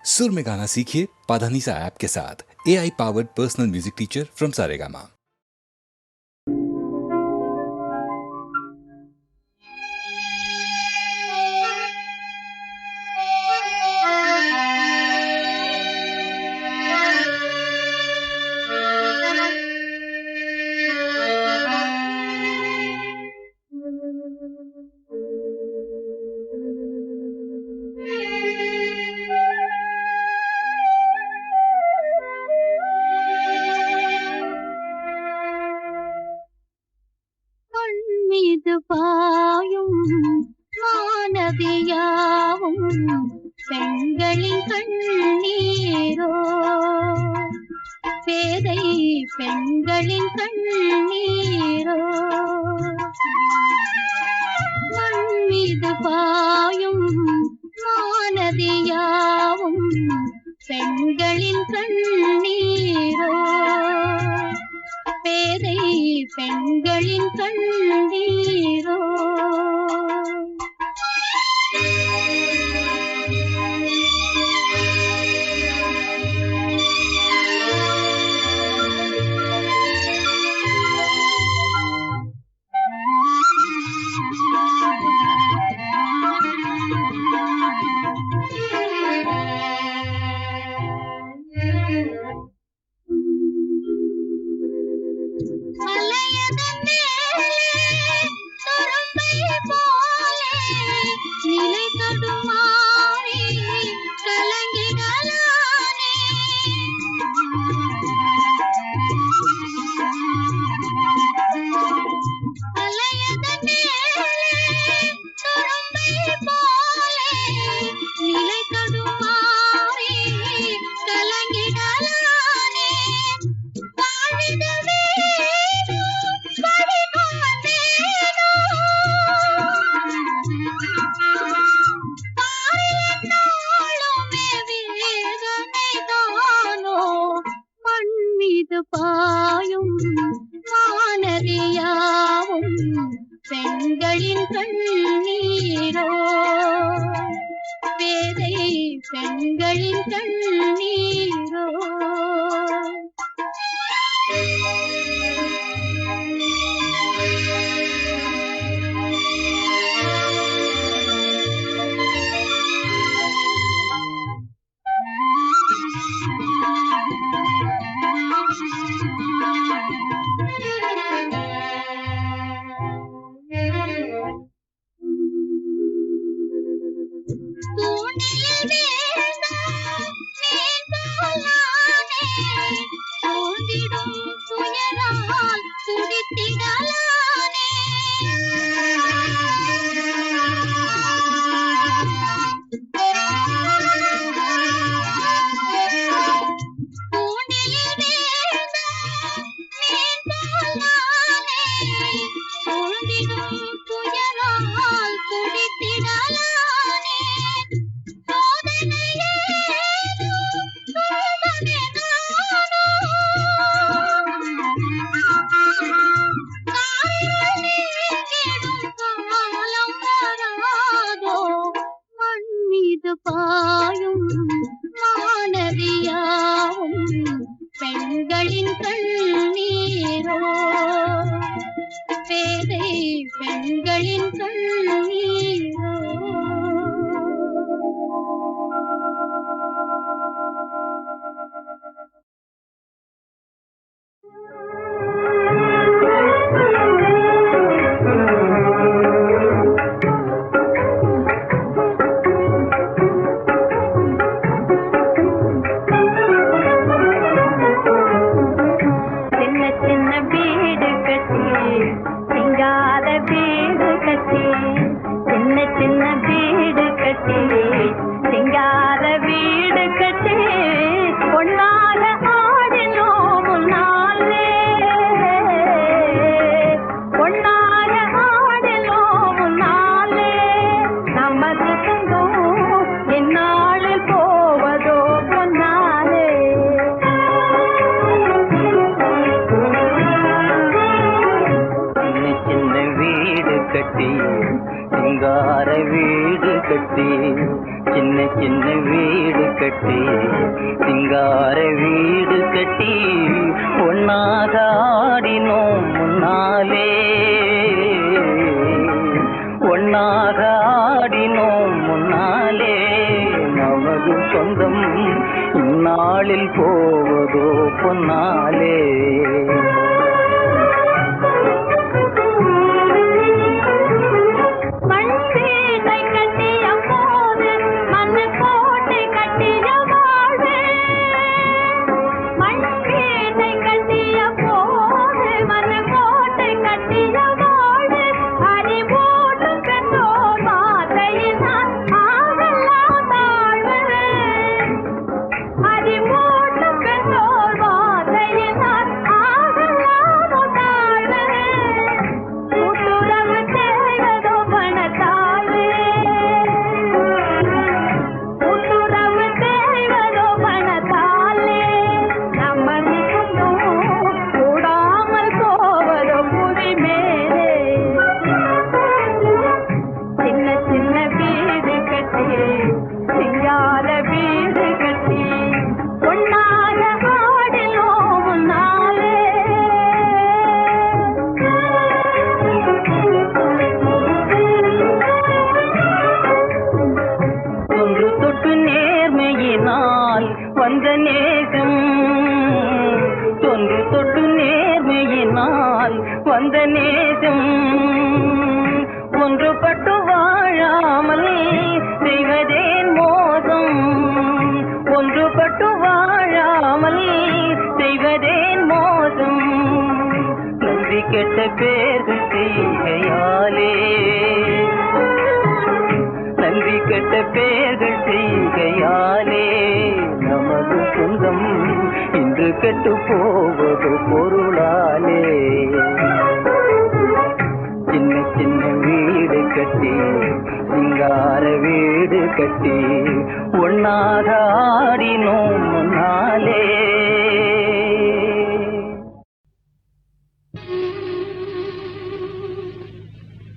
सुर में गाना सीखिए पाधानीसा ऐप के साथ। AI powered personal music teacher from Saregama. பாயும் மானதியாவும் பெண்களின் கண்ணீரோ, பேதை பெண்களின் கண்ணீரோ. மண் மீது பாயும் மானதியாவும் பெண்களின் கண்ணீரோ, பேதை பெண்களின் கண்ணீரோ. பாயும் மானதியாவும் பெண்களின் கண்ணீரோ, பேதை பெண்களின் கண்ணீரோ. பாயும் மானதியாவும் பெண்களின் கண்ணீரோ, பேதை பெண்களின் கண்ணீரோ. சிங்கார வீடு கட்டி சின்ன சின்ன வீடு கட்டி சிங்கார வீடு கட்டி ஒன்னாக ஆடினோம் முன்னாலே ஒன்னாக ஆடினோம் முன்னாலே நமது சொந்தம் இந்நாளில் போவதோ பொன்னாலே வந்த நேசம் தொன்று தொட்டு நேர்மையினால் வந்த நேசம் ஒன்றுபட்டு வாழாமல் செய்வதேன் மோசம் ஒன்றுபட்டு வாழாமல் செய்வதேன் மோசம் நன்றி கெட்ட பேர்கள் செய்கையாலே நன்றி கெட்ட பேர்கள் செய்கையாலே நமது சொந்தம் இன்று கெட்டு போவது பொருளாலே சின்ன சின்ன வீடு கட்டி சிங்கார வீடு கட்டி ஒன்னாக ஆடினோம் முன்னாலே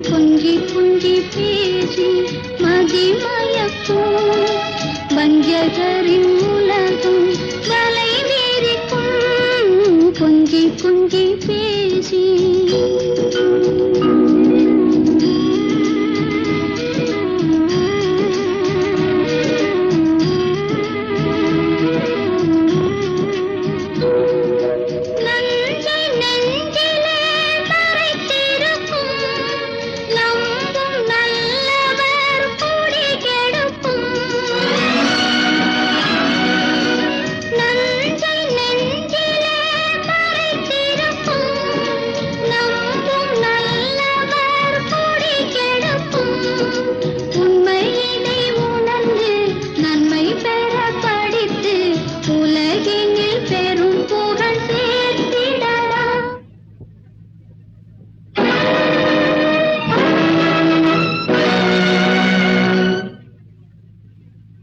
கொஞ்சி கொஞ்சி பேசி மதிமயக்கும் வஞ்சகரின் உலகம் வலை வீரிக்கும் கொஞ்சி கொஞ்சி பேசி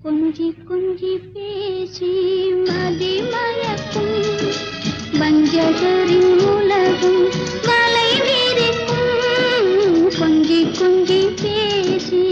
கொஞ்சி கொஞ்சி பேசி மதிமயக்கும் வஞ்சகரின் உலகம் வலை வீரிக்கும் கொஞ்சி கொஞ்சி பேசி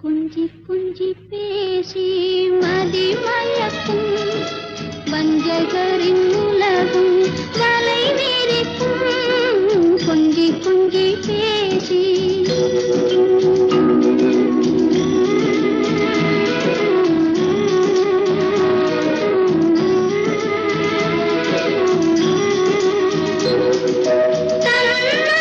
கொஞ்சி கொஞ்சி பேசி மதிமயக்கும் வஞ்சகரின் உலகம் வலை வீரிக்கும் கொஞ்சி கொஞ்சி பேசி தன்னை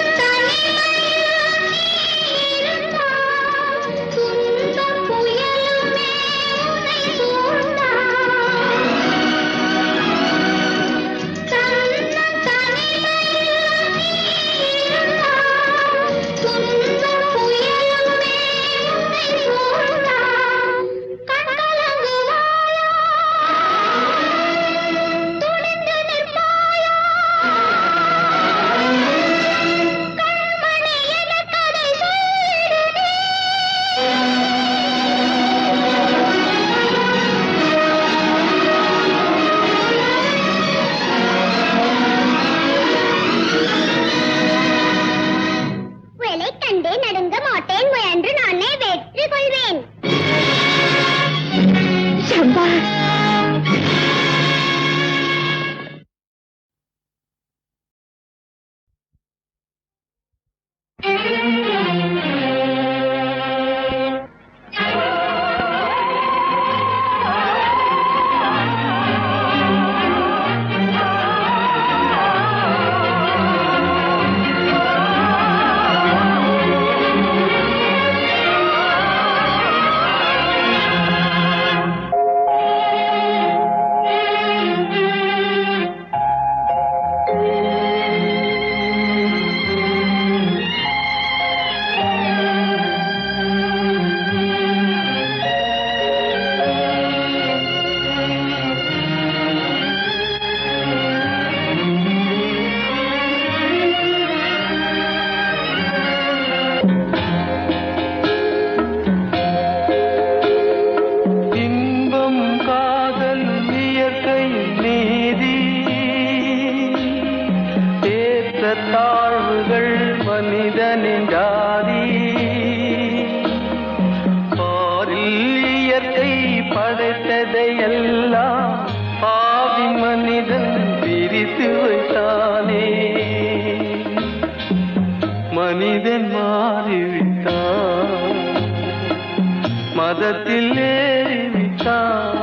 மனிதன் மாறிவிட்டான், மதத்தில் ஏறிவிட்டான்.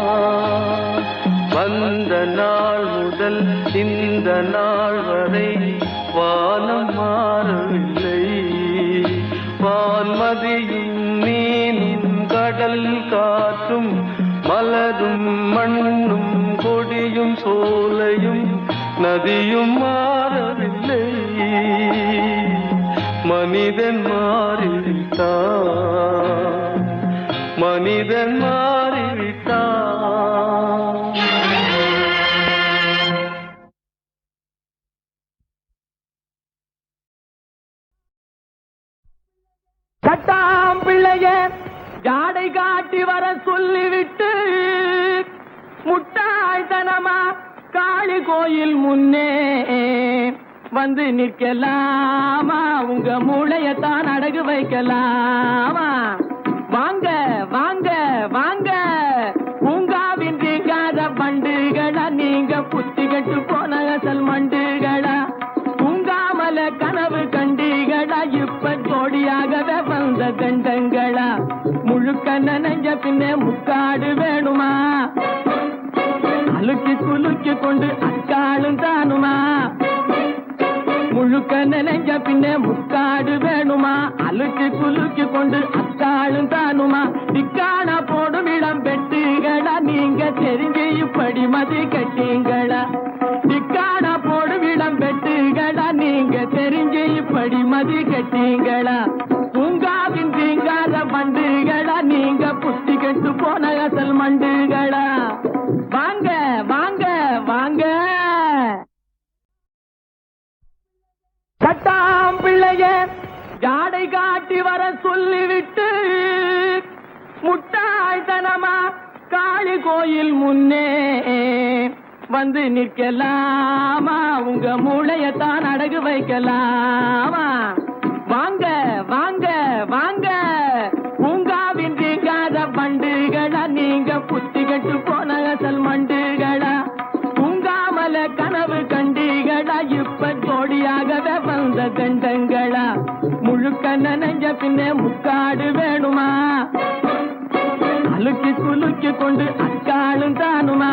வந்த நாள் முதல் இந்த நாள் வரை வானம் மாறவில்லை. வான்மதியும் மீனும் கடல் காற்றும் மலரும் மண்ணும் கொடியும் சோலையும் நதியும் மாறவில்லை. மனிதன் மாறிவிட்டான், மனிதன் மாறிவிட்டான். சட்டாம் பிள்ளைய ஜாடை காட்டி வர சொல்லிவிட்டு முட்டாள்தனமா காளி கோயில் முன்னே வந்து நிற்கலாமா? உங்க மூளையத்தான் அடகு வைக்கலாமா? வாங்க வாங்க வாங்க, பூங்காவின் தீங்காத பண்டுகளா, நீங்க புத்தி கட்டு போன அசல் மண்டுகளா? பூங்காமல கனவு கண்டீகளா, இப்ப ஜோடியாகவே வந்த தண்டங்களா? முழுக்க நனைஞ்ச பின்னே முக்காடு வேணுமா? அழுக்கி குலுக்கி கொண்டு அக்காளும் தானுமா? முழுக்க நனைஞ்ச பின்னே முக்காடு வேணுமா? அழுக்கி குலுக்கி கொண்டு அக்காளும் தானுமா? திக்கான போடும் இடம் பெட்டுகளா, நீங்க தெரிஞ்சு இப்படி மதி கட்டீங்களா? திக்கான போடும் இடம் பெட்டுகளா, நீங்க தெரிஞ்சு இப்படி மதி கட்டீங்களா? பூங்காவின் தீங்காத பண்டுகளா, நீங்க புத்தி கெட்டு போன அசல் மண்டுகளா? வாங்க வாங்க வாங்க. சட்டாம் பிள்ளைய ஜாடை காட்டி வர சொல்லிவிட்டு முட்டாள்தனமா காளி கோயில் முன்னே வந்து நிற்கலாமா? உங்க மூளையத்தான் அடகு வைக்கலாமா? வாங்க வாங்க வாங்க, பூங்காவின் தீங்காத பண்டுகளா, நீங்க புத்தி கட்டு போன அசல் மண்டுகளா? பூங்காமல கனவு கண்டீகளா, இப்ப ஜோடியாகவே வந்த தண்டங்களா? முழுக்க நனைஞ்ச பின்னே முக்காடு வேணுமா? அழுக்கி குலுக்கி கொண்டு அக்காளும் தானுமா?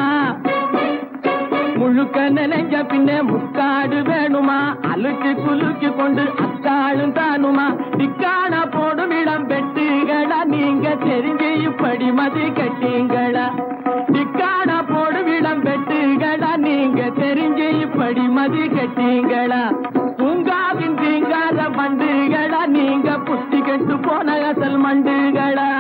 முழுக்க நனைஞ்ச பின்னே முக்காடு வேணுமா? அழுக்கி குலுக்கி கொண்டு அக்காளும் தானுமா? திக்கான போடும் இடம் பெட்டுகளா, நீங்க தெரிஞ்சு இப்படி மதி கட்டீங்களா? திக்கான போடும் இடம் பெட்டுகளா, நீங்க தெரிஞ்சு இப்படி மதி கட்டீங்களா? பூங்காவின் தீங்காத பண்டுகளா, நீங்க புத்தி கெட்டு போன அசல் மண்டுகளா?